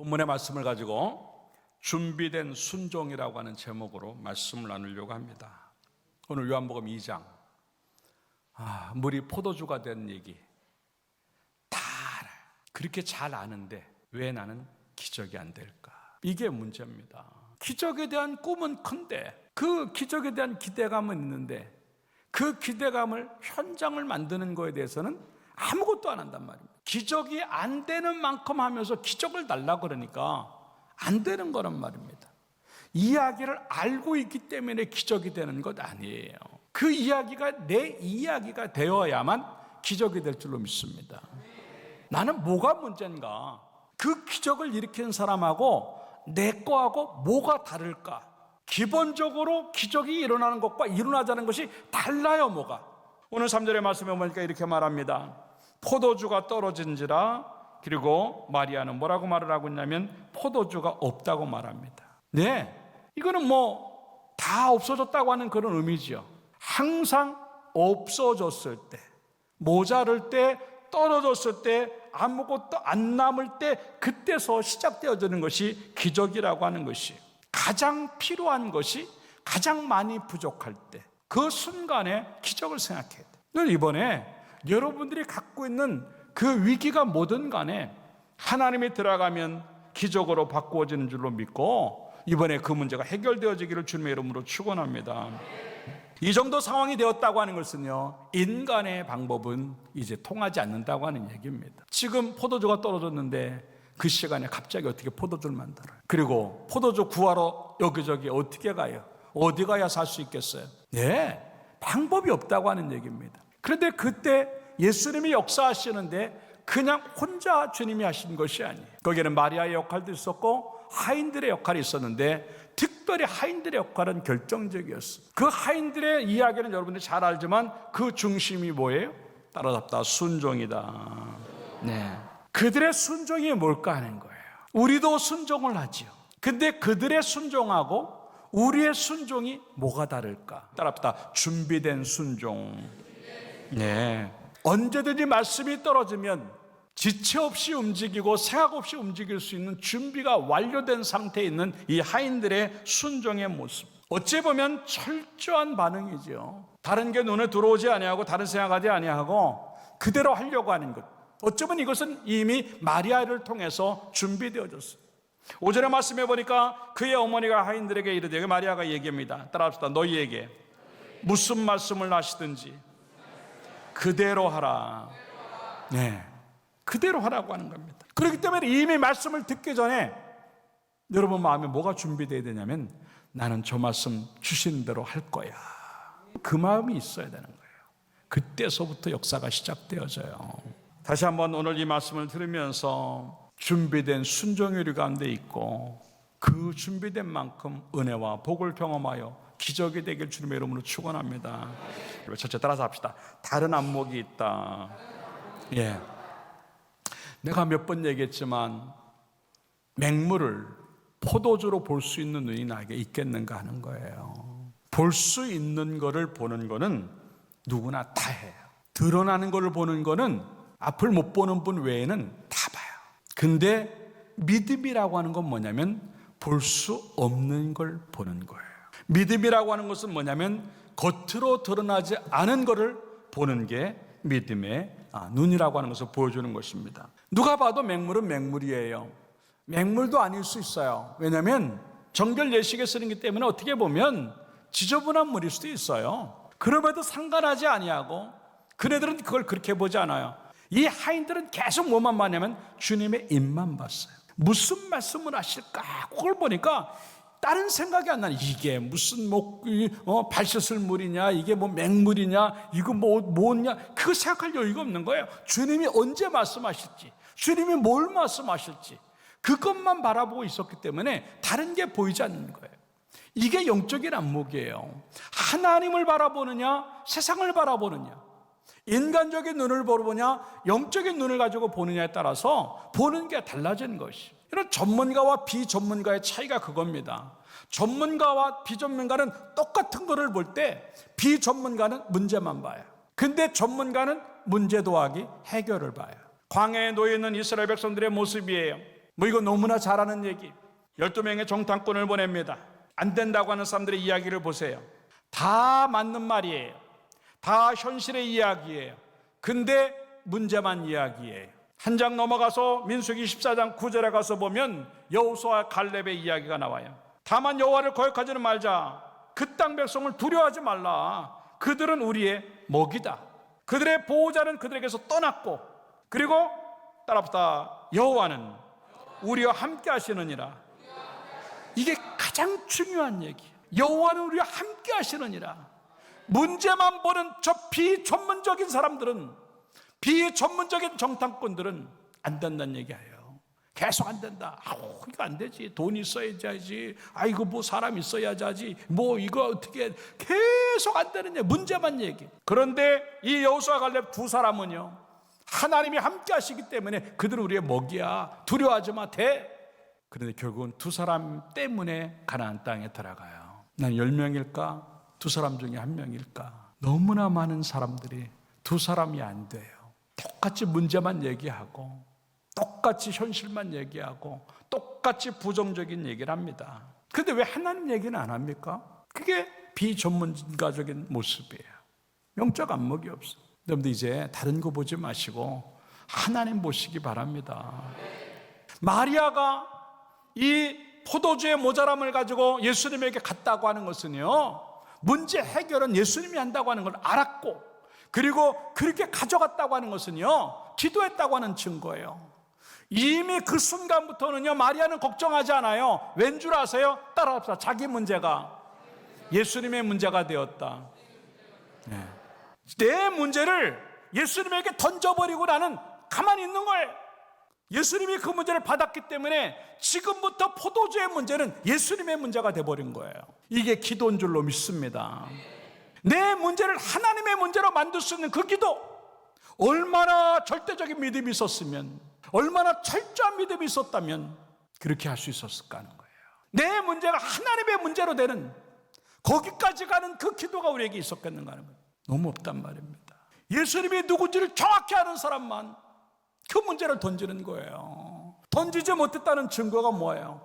본문의 말씀을 가지고 준비된 순종이라고 하는 제목으로 말씀을 나누려고 합니다. 오늘 요한복음 2장 물이 포도주가 된 얘기 다 알아요. 그렇게 잘 아는데 왜 나는 기적이 안 될까? 이게 문제입니다. 기적에 대한 꿈은 큰데 그 기적에 대한 기대감은 있는데 그 기대감을 현장을 만드는 거에 대해서는 아무것도 안 한단 말입니다. 기적이 안 되는 만큼 하면서 기적을 달라 그러니까 안 되는 거란 말입니다. 이야기를 알고 있기 때문에 기적이 되는 것 아니에요. 그 이야기가 내 이야기가 되어야만 기적이 될 줄로 믿습니다. 나는 뭐가 문제인가? 그 기적을 일으키는 사람하고 내 거하고 뭐가 다를까? 기본적으로 기적이 일어나는 것과 일어나지 않은 것이 달라요. 뭐가? 오늘 3절의 말씀에 보니까 이렇게 말합니다. 포도주가 떨어진지라. 그리고 마리아는 뭐라고 말을 하고 있냐면 포도주가 없다고 말합니다. 네, 이거는 다 없어졌다고 하는 그런 의미죠. 항상 없어졌을 때, 모자랄 때, 떨어졌을 때, 아무것도 안 남을 때, 그때서 시작되어지는 것이 기적이라고 하는 것이, 가장 필요한 것이 가장 많이 부족할 때, 그 순간에 기적을 생각해야 돼요. 이번에 여러분들이 갖고 있는 그 위기가 뭐든 간에 하나님이 들어가면 기적으로 바꾸어지는 줄로 믿고 이번에 그 문제가 해결되어지기를 주님의 이름으로 축원합니다. 이 정도 상황이 되었다고 하는 것은요, 인간의 방법은 이제 통하지 않는다고 하는 얘기입니다. 지금 포도주가 떨어졌는데 그 시간에 갑자기 어떻게 포도주를 만들어요? 그리고 포도주 구하러 여기저기 어떻게 가요? 어디 가야 살 수 있겠어요? 네, 방법이 없다고 하는 얘기입니다. 그런데 그때 예수님이 역사하시는데 그냥 혼자 주님이 하신 것이 아니에요. 거기에는 마리아의 역할도 있었고 하인들의 역할이 있었는데 특별히 하인들의 역할은 결정적이었어요. 그 하인들의 이야기는 여러분들이 잘 알지만 그 중심이 뭐예요? 따라잡다, 순종이다. 네, 그들의 순종이 뭘까 하는 거예요. 우리도 순종을 하지요. 근데 그들의 순종하고 우리의 순종이 뭐가 다를까? 따라잡다, 준비된 순종. 네, 언제든지 말씀이 떨어지면 지체 없이 움직이고 생각 없이 움직일 수 있는 준비가 완료된 상태에 있는 이 하인들의 순종의 모습, 어찌 보면 철저한 반응이죠. 다른 게 눈에 들어오지 아니하고 다른 생각하지 아니하고 그대로 하려고 하는 것, 어쩌면 이것은 이미 마리아를 통해서 준비되어졌어요. 5절의 말씀해 보니까 그의 어머니가 하인들에게 이르되, 마리아가 얘기합니다. 따라합시다. 너희에게 무슨 말씀을 하시든지 그대로 하라. 네, 그대로 하라고 하는 겁니다. 그렇기 때문에 이미 말씀을 듣기 전에 여러분 마음에 뭐가 준비되어야 되냐면 나는 저 말씀 주시는 대로 할 거야. 그 마음이 있어야 되는 거예요. 그때서부터 역사가 시작되어져요. 다시 한번 오늘 이 말씀을 들으면서 준비된 순종의 우리 가운데 있고 그 준비된 만큼 은혜와 복을 경험하여 기적이 되길 주님의 이름으로 축원합니다. 그리고 첫째 따라서 합시다. 다른 안목이 있다. 예, 내가 몇 번 얘기했지만 맹물을 포도주로 볼 수 있는 눈이 나에게 있겠는가 하는 거예요. 볼 수 있는 거를 보는 거는 누구나 다 해요. 드러나는 거를 보는 거는 앞을 못 보는 분 외에는 다 봐요. 근데 믿음이라고 하는 건 뭐냐면 볼 수 없는 걸 보는 거예요. 믿음이라고 하는 것은 뭐냐면 겉으로 드러나지 않은 것을 보는 게 믿음의 눈이라고 하는 것을 보여주는 것입니다. 누가 봐도 맹물은 맹물이에요. 맹물도 아닐 수 있어요. 왜냐하면 정결 예식에 쓰는 것 때문에 어떻게 보면 지저분한 물일 수도 있어요. 그럼에도 상관하지 아니하고 그네들은 그걸 그렇게 보지 않아요. 이 하인들은 계속 뭐만 봤냐면 주님의 입만 봤어요. 무슨 말씀을 하실까? 그걸 보니까 다른 생각이 안 나요. 이게 무슨 발 씻을 물이냐, 이게 맹물이냐, 이거 뭐냐, 그거 생각할 여유가 없는 거예요. 주님이 언제 말씀하실지, 주님이 뭘 말씀하실지 그것만 바라보고 있었기 때문에 다른 게 보이지 않는 거예요. 이게 영적인 안목이에요. 하나님을 바라보느냐, 세상을 바라보느냐, 인간적인 눈을 보느냐, 영적인 눈을 가지고 보느냐에 따라서 보는 게 달라지는 것이. 이런 전문가와 비전문가의 차이가 그겁니다. 전문가와 비전문가는 똑같은 것을 볼 때 비전문가는 문제만 봐요. 근데 전문가는 문제 더하기 해결을 봐요. 광야에 놓여 있는 이스라엘 백성들의 모습이에요. 뭐 이거 너무나 잘 아는 얘기. 12명의 정탐꾼을 보냅니다. 안 된다고 하는 사람들의 이야기를 보세요. 다 맞는 말이에요. 다 현실의 이야기예요. 근데 문제만 이야기예요. 한 장 넘어가서 민수기 14장 9절에 가서 보면 여호수아와 갈렙의 이야기가 나와요. 다만 여호와를 거역하지는 말자. 그 땅 백성을 두려워하지 말라. 그들은 우리의 먹이다. 그들의 보호자는 그들에게서 떠났고, 그리고 따라붙다, 여호와는 우리와 함께 하시느니라. 이게 가장 중요한 얘기예요. 여호와는 우리와 함께 하시느니라. 문제만 보는 저 비전문적인 사람들은, 비전문적인 정탐꾼들은 안 된다는 얘기예요. 계속 안 된다. 이거 안 되지. 돈 있어야지 하지. 이거 뭐 사람 있어야지 하지. 뭐 이거 어떻게 계속 안 되는 얘기. 문제만 얘기. 그런데 이 여호수아 갈렙 두 사람은요, 하나님이 함께 하시기 때문에 그들은 우리의 먹이야. 두려워하지 마. 돼. 그런데 결국은 두 사람 때문에 가나안 땅에 들어가요. 난 10명일까? 두 사람 중에 한 명일까? 너무나 많은 사람들이 두 사람이 안 돼요. 똑같이 문제만 얘기하고, 똑같이 현실만 얘기하고, 똑같이 부정적인 얘기를 합니다. 그런데 왜 하나님 얘기는 안 합니까? 그게 비전문가적인 모습이에요. 영적 안목이 없어. 여러분들 이제 다른 거 보지 마시고 하나님 보시기 바랍니다. 마리아가 이 포도주의 모자람을 가지고 예수님에게 갔다고 하는 것은요, 문제 해결은 예수님이 한다고 하는 걸 알았고, 그리고 그렇게 가져갔다고 하는 것은요, 기도했다고 하는 증거예요. 이미 그 순간부터는요, 마리아는 걱정하지 않아요. 왠 줄 아세요? 따라합시다. 자기 문제가 예수님의 문제가 되었다. 네. 내 문제를 예수님에게 던져버리고 나는 가만히 있는 거예요. 예수님이 그 문제를 받았기 때문에 지금부터 포도주의 문제는 예수님의 문제가 되어버린 거예요. 이게 기도인 줄로 믿습니다. 내 문제를 하나님의 문제로 만들 수 있는 그 기도, 얼마나 절대적인 믿음이 있었으면, 얼마나 철저한 믿음이 있었다면 그렇게 할 수 있었을까 하는 거예요. 내 문제가 하나님의 문제로 되는, 거기까지 가는 그 기도가 우리에게 있었겠는가 하는 거예요. 너무 없단 말입니다. 예수님이 누군지를 정확히 아는 사람만 그 문제를 던지는 거예요. 던지지 못했다는 증거가 뭐예요?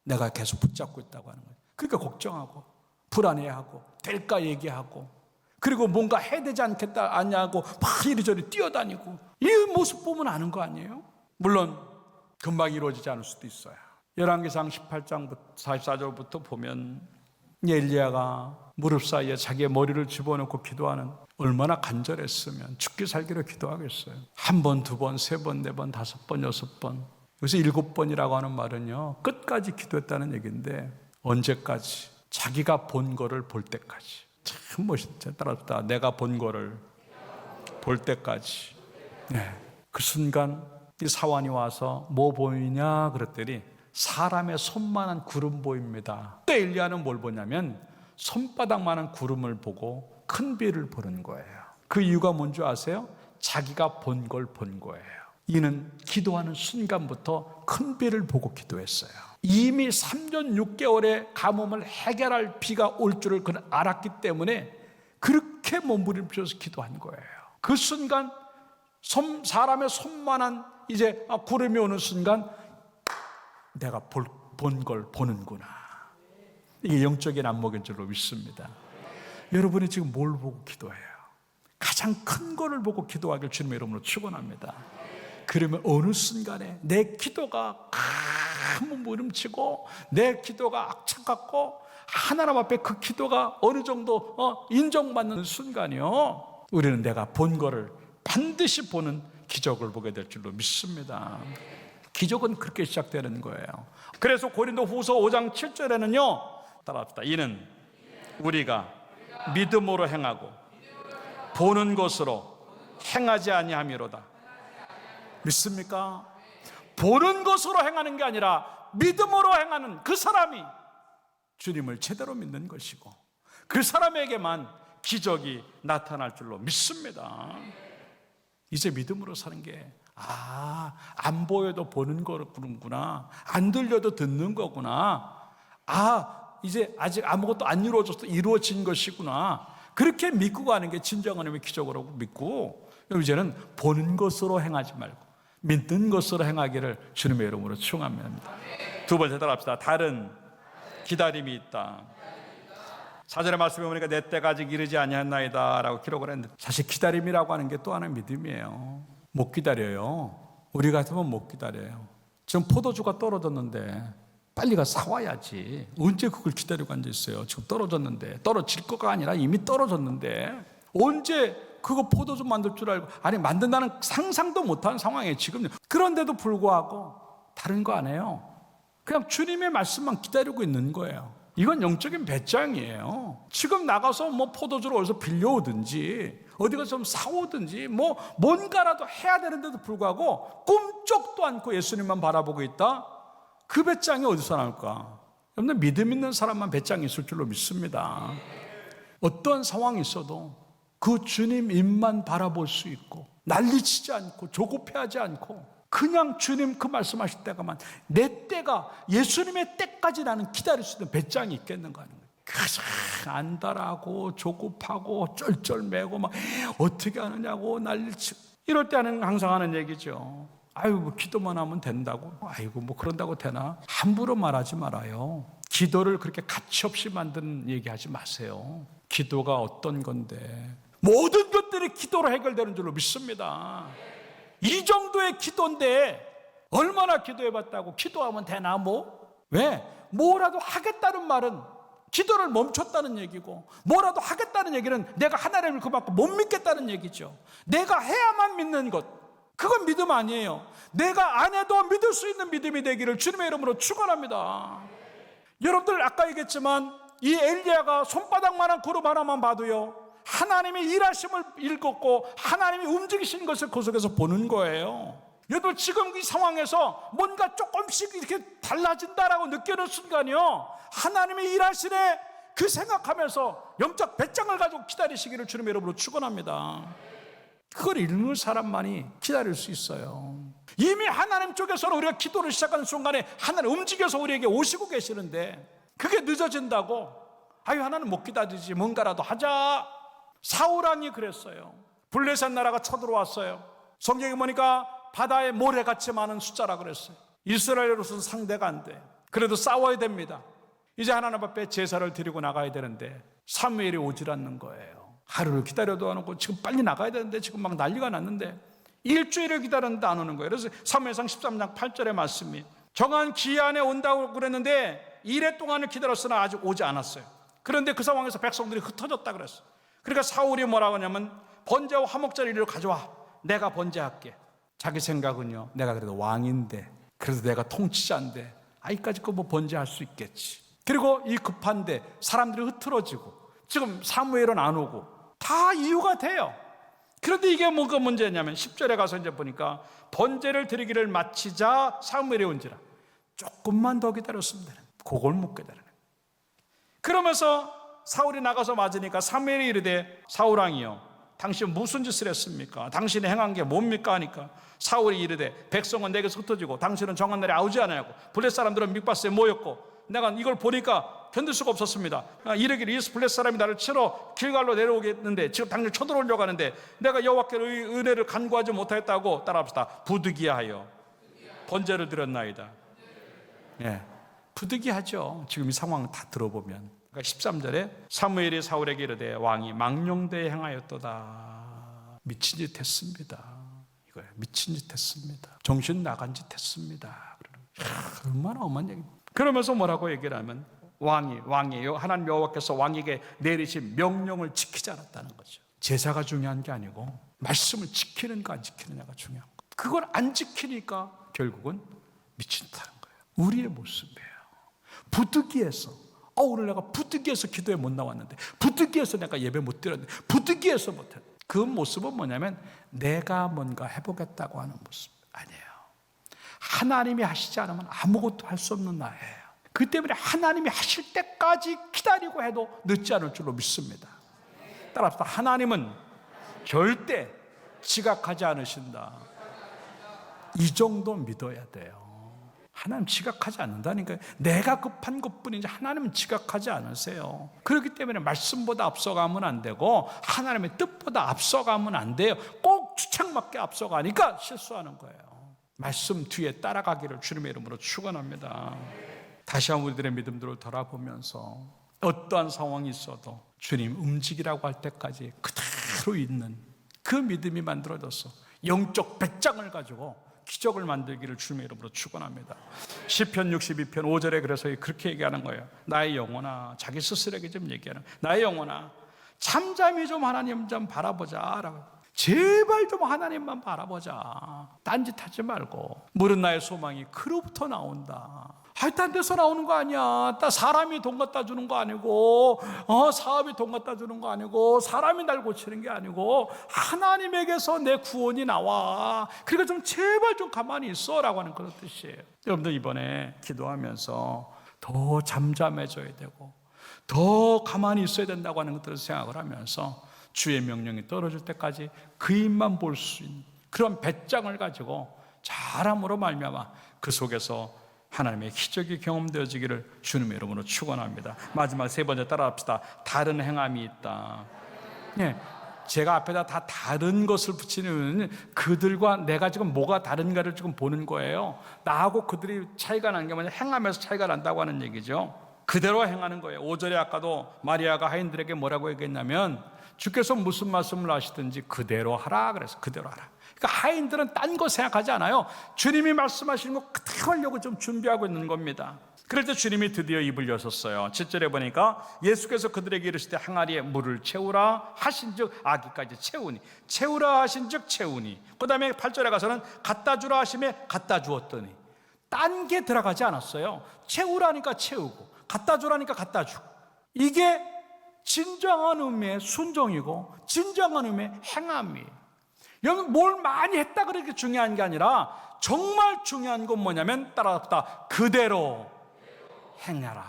내가 계속 붙잡고 있다고 하는 거예요. 그러니까 걱정하고 불안해하고 될까 얘기하고, 그리고 뭔가 해야 되지 않겠다 아냐고 막 이리저리 뛰어다니고, 이 모습 보면 아는 거 아니에요? 물론 금방 이루어지지 않을 수도 있어요. 열왕기상 18장 44절부터 보면 엘리야가 무릎 사이에 자기의 머리를 집어넣고 기도하는, 얼마나 간절했으면 죽기 살기로 기도하겠어요. 한 번, 두 번, 세 번, 네 번, 다섯 번, 여섯 번, 여기서 7번이라고 하는 말은요, 끝까지 기도했다는 얘기인데, 언제까지? 자기가 본 거를 볼 때까지. 참 멋있죠. 따라서 내가 본 거를 볼 때까지. 네. 그 순간 이 사환이 와서 뭐 보이냐 그랬더니 사람의 손만한 구름 보입니다. 그때 엘리야는 뭘 보냐면 손바닥만한 구름을 보고 큰 비를 보는 거예요. 그 이유가 뭔지 아세요? 자기가 본 걸 본 거예요. 이는 기도하는 순간부터 큰 비를 보고 기도했어요. 이미 3년 6개월의 가뭄을 해결할 비가 올 줄을 그는 알았기 때문에 그렇게 몸부림쳐서 기도한 거예요. 그 순간 사람의 손만한 이제 구름이 오는 순간 내가 본 걸 보는구나. 이게 영적인 안목인 줄로 믿습니다. 여러분이 지금 뭘 보고 기도해요? 가장 큰 거를 보고 기도하길 주님의 이름으로 축원합니다. 그러면 어느 순간에 내 기도가 몸부림치고 내 기도가 악착같고 하나님 앞에 그 기도가 어느 정도 인정받는 순간이요, 우리는 내가 본 거를 반드시 보는 기적을 보게 될 줄로 믿습니다. 기적은 그렇게 시작되는 거예요. 그래서 고린도후서 5장 7절에는요, 따라합시다. 이는 우리가 믿음으로 행하고 보는 것으로 행하지 아니함이로다. 믿습니까? 보는 것으로 행하는 게 아니라 믿음으로 행하는 그 사람이 주님을 제대로 믿는 것이고, 그 사람에게만 기적이 나타날 줄로 믿습니다. 이제 믿음으로 사는 게, 안 보여도 보는 거구나, 안 들려도 듣는 거구나, 이제 아직 아무것도 안 이루어져서 이루어진 것이구나, 그렇게 믿고 가는 게 진정한 의미의 기적이라고 믿고, 이제는 보는 것으로 행하지 말고 믿는 것으로 행하기를 주님의 이름으로 축원합니다. 두 번째 따라합시다. 다른 기다림이 있다. 4절의 말씀에 보니까 내 때가 아직 이르지 아니하였나이다 라고 기록을 했는데, 사실 기다림이라고 하는 게 또 하나의 믿음이에요. 못 기다려요. 우리 같으면 못 기다려요. 지금 포도주가 떨어졌는데 빨리 가서 사와야지. 언제 그걸 기다리고 앉아있어요. 지금 떨어졌는데, 떨어질 거가 아니라 이미 떨어졌는데 언제 그거 포도주 만들 줄 알고, 아니 만든다는 상상도 못한 상황이에요 지금. 그런데도 불구하고 다른 거 안 해요. 그냥 주님의 말씀만 기다리고 있는 거예요. 이건 영적인 배짱이에요. 지금 나가서 뭐 포도주를 어디서 빌려오든지 어디 가서 좀 사오든지 뭐 뭔가라도 해야 되는데도 불구하고 꿈쩍도 않고 예수님만 바라보고 있다? 그 배짱이 어디서 나올까? 여러분들, 믿음 있는 사람만 배짱이 있을 줄로 믿습니다. 어떤 상황이 있어도 그 주님 입만 바라볼 수 있고 난리치지 않고 조급해하지 않고 그냥 주님 그 말씀하실 때가만, 내 때가 예수님의 때까지 나는 기다릴 수 있는 배짱이 있겠는가 하는 거예요. 그래서 안달하고 조급하고 쩔쩔매고 막 어떻게 하느냐고 난리치고 이럴 때는 항상 하는 얘기죠. 아유, 뭐 기도만 하면 된다고. 아이고, 뭐 그런다고 되나? 함부로 말하지 말아요. 기도를 그렇게 가치없이 만드는 얘기하지 마세요. 기도가 어떤 건데 모든 것들이 기도로 해결되는 줄로 믿습니다. 이 정도의 기도인데 얼마나 기도해봤다고 기도하면 되나 뭐? 왜? 뭐라도 하겠다는 말은 기도를 멈췄다는 얘기고, 뭐라도 하겠다는 얘기는 내가 하나님을 그만큼 못 믿겠다는 얘기죠. 내가 해야만 믿는 것, 그건 믿음 아니에요. 내가 안 해도 믿을 수 있는 믿음이 되기를 주님의 이름으로 축원합니다. 여러분들, 아까 얘기했지만 이 엘리야가 손바닥만한 그룹 하나만 봐도요, 하나님이 일하심을 읽었고 하나님이 움직이신 것을 그 속에서 보는 거예요. 여러분, 지금 이 상황에서 뭔가 조금씩 이렇게 달라진다라고 느끼는 순간이요, 하나님이 일하시네 그 생각하면서 영적 배짱을 가지고 기다리시기를 주님의 이름으로 축원합니다. 그걸 읽는 사람만이 기다릴 수 있어요. 이미 하나님 쪽에서는 우리가 기도를 시작하는 순간에 하나님 움직여서 우리에게 오시고 계시는데 그게 늦어진다고, 아유 하나님 못 기다리지, 뭔가라도 하자. 사울왕이 그랬어요. 블레셋 나라가 쳐들어왔어요. 성경에 보니까 바다에 모래같이 많은 숫자라 그랬어요. 이스라엘로서는 상대가 안 돼. 그래도 싸워야 됩니다. 이제 하나님 앞에 제사를 드리고 나가야 되는데 사무엘이 오질 않는 거예요. 하루를 기다려도 안 오고, 지금 빨리 나가야 되는데 지금 막 난리가 났는데 일주일을 기다렸는데 안 오는 거예요. 그래서 사무엘상 13장 8절의 말씀이, 정한 기한에 온다고 그랬는데 이래 동안을 기다렸으나 아직 오지 않았어요. 그런데 그 상황에서 백성들이 흩어졌다 그랬어요. 그러니까 사울이 뭐라고 하냐면, 번제와 화목제를 이리로 가져와, 내가 번제할게. 자기 생각은요, 내가 그래도 왕인데, 그래도 내가 통치자인데 아이까지 거 뭐 번제할 수 있겠지. 그리고 이 급한데 사람들이 흐트러지고 지금 사무엘은 안 오고 다 이유가 돼요. 그런데 이게 뭐가 문제냐면 10절에 가서 이제 보니까 번제를 드리기를 마치자 사무엘이 온지라, 조금만 더 기다렸으면 되는, 그걸 못 기다리는. 그러면서 사울이 나가서 맞으니까 사무엘이 이르되, 사울왕이여, 당신 무슨 짓을 했습니까? 당신이 행한 게 뭡니까? 하니까 사울이 이르되, 백성은 내게서 흩어지고 당신은 정한 날에 오지 않았고 블레 사람들은 mik바스에 모였고 내가 이걸 보니까 견딜 수가 없었습니다. 이르기를, 이 블레 사람이 나를 치러 길갈로 내려오겠는데 지금 당장 쳐들어오려고 하는데 내가 여호와께 은혜를 간구하지 못하였다고, 따라합시다, 부득이하여 번제를 드렸나이다. 예, 부득이하죠. 지금 이 상황 다 들어보면. 그러니까 13절에 사무엘이 사울에게 이르되, 왕이 망령되이 행하였도다. 미친 짓 했습니다. 이거예요. 미친 짓 했습니다. 정신 나간 짓 했습니다. 얼마나 엄한 얘기입니다. 그러면서 뭐라고 얘기를 하면, 왕이에요. 하나님 여호와께서 왕에게 내리신 명령을 지키지 않았다는 거죠. 제사가 중요한 게 아니고 말씀을 지키는가 안 지키느냐가 중요한 거예요. 그걸 안 지키니까 결국은 미친다는 거예요. 우리의 모습이에요. 부득이해서, 오늘 내가 부득이해서 기도에 못 나왔는데, 부득이해서 내가 예배 못 드렸는데, 부득이해서 못했는데, 그 모습은 뭐냐면 내가 뭔가 해보겠다고 하는 모습 아니에요. 하나님이 하시지 않으면 아무것도 할 수 없는 나예요. 그 때문에 하나님이 하실 때까지 기다리고 해도 늦지 않을 줄로 믿습니다. 따라서 하나님은 절대 지각하지 않으신다. 이 정도 믿어야 돼요. 하나님 지각하지 않는다니까요. 내가 급한 것뿐이지 하나님은 지각하지 않으세요. 그렇기 때문에 말씀보다 앞서가면 안 되고 하나님의 뜻보다 앞서가면 안 돼요. 꼭 주책맞게 앞서가니까 실수하는 거예요. 말씀 뒤에 따라가기를 주님의 이름으로 축원합니다. 다시 한번 우리들의 믿음들을 돌아보면서 어떠한 상황이 있어도 주님 움직이라고 할 때까지 그대로 있는 그 믿음이 만들어져서 영적 배짱을 가지고 기적을 만들기를 주님의 이름으로 축원합니다. 시편 62편 5절에 그래서 그렇게 얘기하는 거예요. 나의 영혼아, 자기 스스로에게 좀 얘기하는, 나의 영혼아 잠잠히 좀 하나님 좀 바라보자 라고. 제발 좀 하나님만 바라보자. 딴짓하지 말고. 물은 나의 소망이 그로부터 나온다. 딴 데서 나오는 거 아니야. 사람이 돈 갖다 주는 거 아니고, 사업이 돈 갖다 주는 거 아니고, 사람이 날 고치는 게 아니고 하나님에게서 내 구원이 나와. 그러니까 좀 제발 좀 가만히 있어라고 하는 그런 뜻이에요. 여러분들 이번에 기도하면서 더 잠잠해져야 되고 더 가만히 있어야 된다고 하는 것들을 생각을 하면서 주의 명령이 떨어질 때까지 그 입만 볼 수 있는 그런 배짱을 가지고 잘함으로 말미암아 그 속에서 하나님의 기적이 경험되어지기를 주님의 이름으로 축원합니다. 마지막 세 번째 따라합시다. 다른 행함이 있다. 네, 제가 앞에다 다 다른 것을 붙이는 그들과 내가 지금 뭐가 다른가를 지금 보는 거예요. 나하고 그들이 차이가 나는 게 뭐냐, 행함에서 차이가 난다고 하는 얘기죠. 그대로 행하는 거예요. 5절에 아까도 마리아가 하인들에게 뭐라고 얘기했냐면 주께서 무슨 말씀을 하시든지 그대로 하라 그래서 그대로 하라. 그러니까 하인들은 딴 거 생각하지 않아요. 주님이 말씀하시는 거 그대로 하려고 좀 준비하고 있는 겁니다. 그럴 때 주님이 드디어 입을 여셨어요. 7절에 보니까 예수께서 그들에게 이르시되 항아리에 물을 채우라 하신즉 아기까지 채우라 하신즉 채우니. 그 다음에 8절에 가서는 갖다 주라 하심에 갖다 주었더니. 딴 게 들어가지 않았어요. 채우라니까 채우고 갖다 주라니까 갖다 주고. 이게 진정한 의미의 순종이고 진정한 의미의 행함이에요. 여러분 뭘 많이 했다 그렇게 중요한 게 아니라 정말 중요한 건 뭐냐면 따라합시다. 그대로 행하라.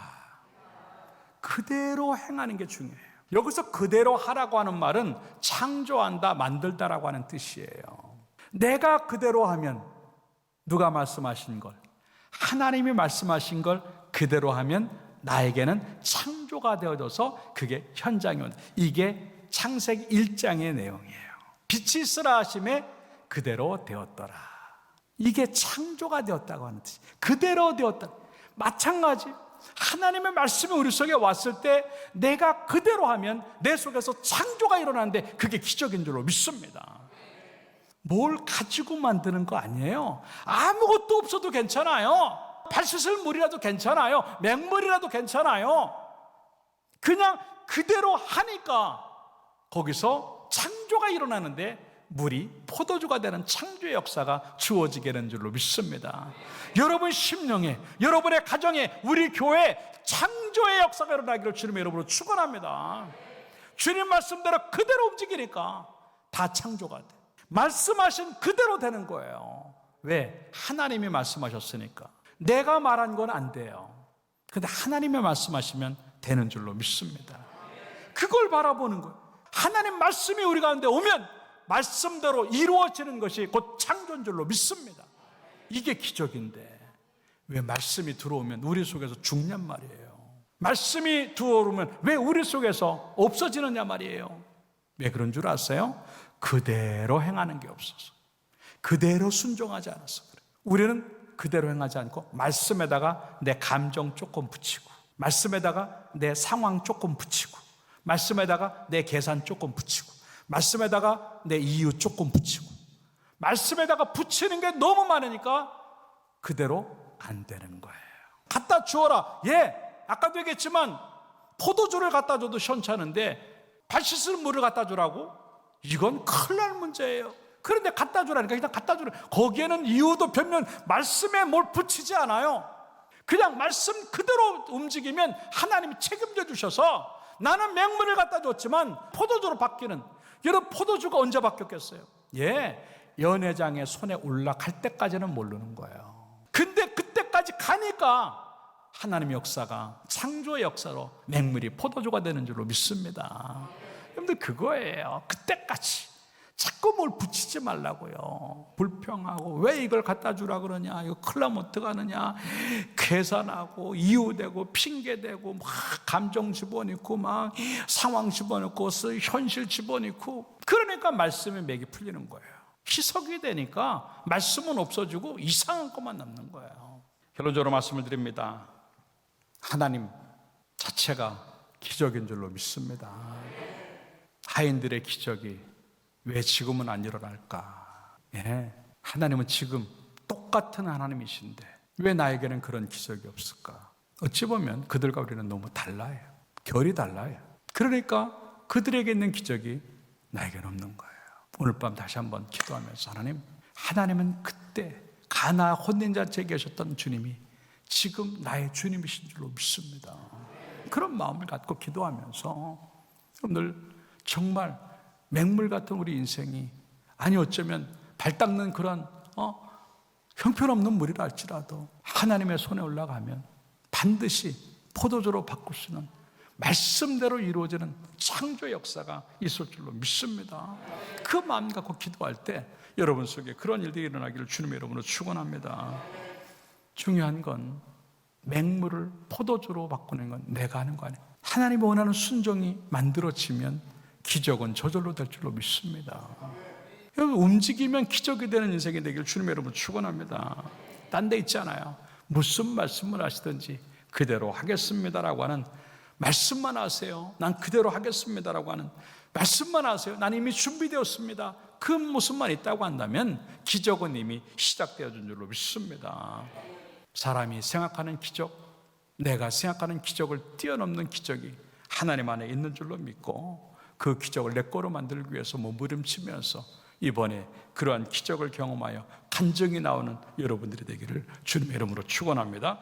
그대로 행하는 게 중요해요. 여기서 그대로 하라고 하는 말은 창조한다, 만들다라고 하는 뜻이에요. 내가 그대로 하면 누가 말씀하신 걸, 하나님이 말씀하신 걸 그대로 하면 나에게는 창조가 되어져서 그게 현장이 온다. 이게 창세기 1장의 내용이에요. 빛이 있으라 하심에 그대로 되었더라. 이게 창조가 되었다고 하는 뜻이. 그대로 되었다. 마찬가지. 하나님의 말씀이 우리 속에 왔을 때 내가 그대로 하면 내 속에서 창조가 일어나는데 그게 기적인 줄로 믿습니다. 뭘 가지고 만드는 거 아니에요. 아무것도 없어도 괜찮아요. 발 씻을 물이라도 괜찮아요. 맹물이라도 괜찮아요. 그냥 그대로 하니까 거기서 창조가 일어나는데 물이 포도주가 되는 창조의 역사가 주어지게 되는 줄로 믿습니다. 여러분 심령에, 여러분의 가정에, 우리 교회에 창조의 역사가 일어나기를 주님의 이름으로 축원합니다. 주님 말씀대로 그대로 움직이니까 다 창조가 돼. 말씀하신 그대로 되는 거예요. 왜? 하나님이 말씀하셨으니까. 내가 말한 건 안 돼요. 근데 하나님이 말씀하시면 되는 줄로 믿습니다. 그걸 바라보는 거예요. 하나님 말씀이 우리 가운데 오면 말씀대로 이루어지는 것이 곧 창조인 줄로 믿습니다. 이게 기적인데 왜 말씀이 들어오면 우리 속에서 죽냔 말이에요. 말씀이 들어오면 왜 우리 속에서 없어지느냐 말이에요. 왜 그런 줄 아세요? 그대로 행하는 게 없어서, 그대로 순종하지 않아서 그래요. 우리는 그대로 행하지 않고 말씀에다가 내 감정 조금 붙이고, 말씀에다가 내 상황 조금 붙이고, 말씀에다가 내 계산 조금 붙이고, 말씀에다가 내 이유 조금 붙이고, 말씀에다가 붙이는 게 너무 많으니까 그대로 안 되는 거예요. 갖다 주어라. 예, 아까도 얘기했지만 포도주를 갖다 줘도 시원찮은데 발 씻을 물을 갖다 주라고? 이건 큰일 날 문제예요. 그런데 갖다 주라니까 그냥 갖다 주라. 거기에는 이유도 변명, 말씀에 뭘 붙이지 않아요. 그냥 말씀 그대로 움직이면 하나님이 책임져 주셔서 나는 맹물을 갖다 줬지만 포도주로 바뀌는. 여러분 포도주가 언제 바뀌었겠어요? 예, 연회장의 손에 올라갈 때까지는 모르는 거예요. 근데 그때까지 가니까 하나님의 역사가 창조의 역사로 맹물이 포도주가 되는 줄로 믿습니다. 여러분들 그거예요. 그때까지 자꾸 뭘 붙이지 말라고요. 불평하고 왜 이걸 갖다 주라 그러냐, 이거 큰일 나면 어떡하느냐, 계산하고 이유대고 핑계대고 막 감정 집어넣고 막 상황 집어넣고 현실 집어넣고. 그러니까 말씀의 맥이 풀리는 거예요. 희석이 되니까 말씀은 없어지고 이상한 것만 남는 거예요. 결론적으로 말씀을 드립니다. 하나님 자체가 기적인 줄로 믿습니다. 하인들의 기적이 왜 지금은 안 일어날까? 하나님은 지금 똑같은 하나님이신데 왜 나에게는 그런 기적이 없을까? 어찌 보면 그들과 우리는 너무 달라요. 결이 달라요. 그러니까 그들에게 있는 기적이 나에게는 없는 거예요. 오늘 밤 다시 한번 기도하면서 하나님은 그때 가나 혼인잔치에 계셨던 주님이 지금 나의 주님이신 줄로 믿습니다. 그런 마음을 갖고 기도하면서 오늘 정말 맹물 같은 우리 인생이, 아니 어쩌면 발 닦는 그런 형편없는 물이라 할지라도 하나님의 손에 올라가면 반드시 포도주로 바꿀 수 있는 말씀대로 이루어지는 창조의 역사가 있을 줄로 믿습니다. 그 마음 갖고 기도할 때 여러분 속에 그런 일들이 일어나기를 주님의 이름으로 축원합니다. 중요한 건 맹물을 포도주로 바꾸는 건 내가 하는 거 아니에요. 하나님이 원하는 순종이 만들어지면 기적은 저절로 될 줄로 믿습니다. 움직이면 기적이 되는 인생이 되기를 주님의 이름으로 축원합니다. 딴 데 있잖아요. 무슨 말씀을 하시든지 그대로 하겠습니다라고 하는, 말씀만 하세요. 난 그대로 하겠습니다라고 하는, 말씀만 하세요. 난 이미 준비되었습니다. 그 모습만 있다고 한다면 기적은 이미 시작되어진 줄로 믿습니다. 사람이 생각하는 기적, 내가 생각하는 기적을 뛰어넘는 기적이 하나님 안에 있는 줄로 믿고 그 기적을 내 거로 만들기 위해서 몸부림치면서 이번에 그러한 기적을 경험하여 간증이 나오는 여러분들이 되기를 주님의 이름으로 축원합니다.